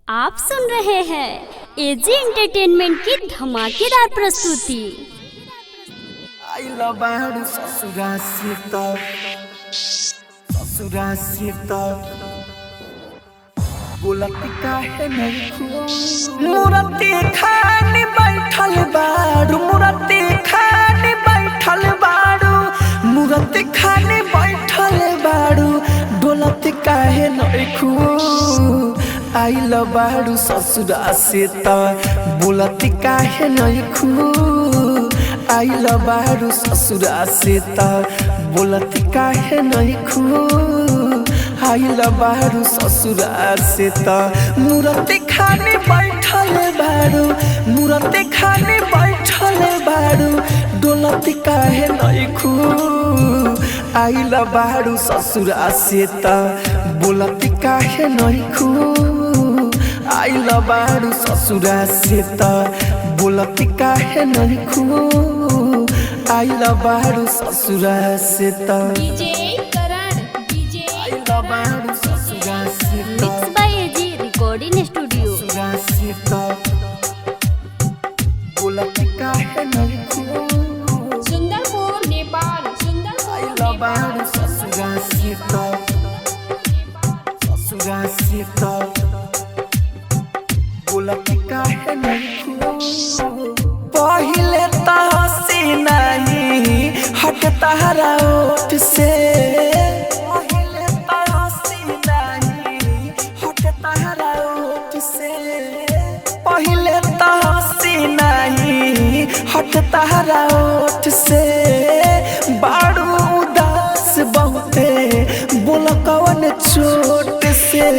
आप सुन रहे हैं एजी एंटरटेनमेंट की धमाकेदार प्रस्तुति। मूर्ति खाने बैठल बारू, मूर्ति खाने बैठल बारू, मूर्ति खाने बैठल बारू, डोलत काहे नइखू आइल बारू ससुरा से त बोलत काहे नइखू आइल बारू ससुरा से त बोलत काहे नइखू आइल बारू ससुरा से त मूर्ति खाने बैठल बारू, मूर्ति खाने बैठल बारू, डोलत काहे नइखू आइल बारू ससुरा से त बोलत काहे नइखू आइल बारू ससुरा से त बोलत काहे नइखू आइल बारू ससुरा से त आइल बारू ससुरा से त mix by AG recording studio. ससुरा से त बोलत काहे नइखू सुंदरपुर नेपाल आइल बारू ससुरा से त ससुरा से त बोलत काहे नइखू पहिले त हंसी नहीं हट तारा ओठ से, पहिले त हंसी नहीं हट तारा ओठ से, पहिले त हंसी नहीं हट तारा ओठ से, बारू उदास बहुते बोल कवन चोट से,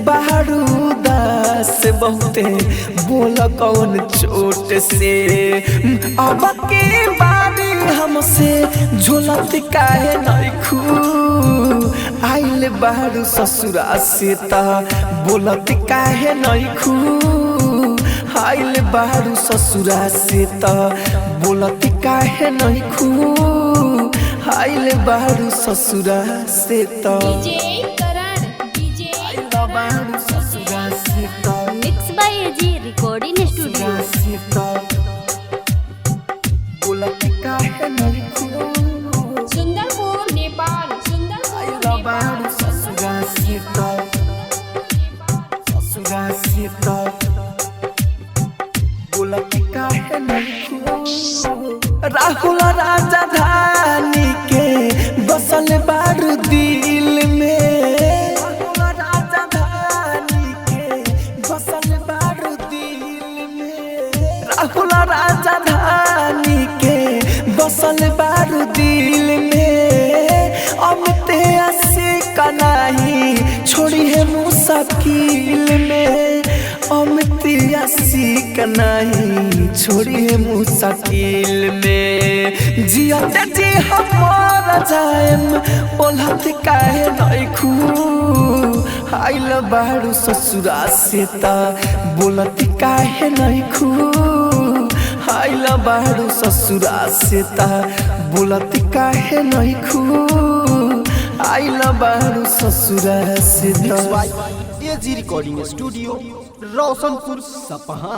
बारू उदास बहुते बोल कौन चोट से, अब के बारी हमसे झोलत काहे नइखू आइल बारू ससुरा से त बोलत काहे नइखू आइल बारू ससुरा से त बोलत काहे नइखू आइल बारू ससुरा से त आइल बारू ससुरा से त mix by AG recording studio. से त बोलत काहे नइखू सुंदरपुर नेपाल आइल बारू ससुरा से त ससुरा से त बोलत काहे नइखू राहुल राजधानी के बसल बारू दिल में, राहुल राजधानी के बसल बारू दिल में, राहुल राजधानी के बसल बारू दिल में, अमित आशिक नहीं छोड़ी है मुश्किल में, अमित आशिक नहीं छोड़ी है मुश्किल में, जियते जी हमर जाएम बोलत काहे नइखू आइल बारू ससुरा से त बोलत काहे नइखू आइल बारू ससुरा से त बोलत काहे नइखू आइल बारू ससुरा से त एजी रिकॉर्डिंग स्टूडियो रोशनपुर सपहा।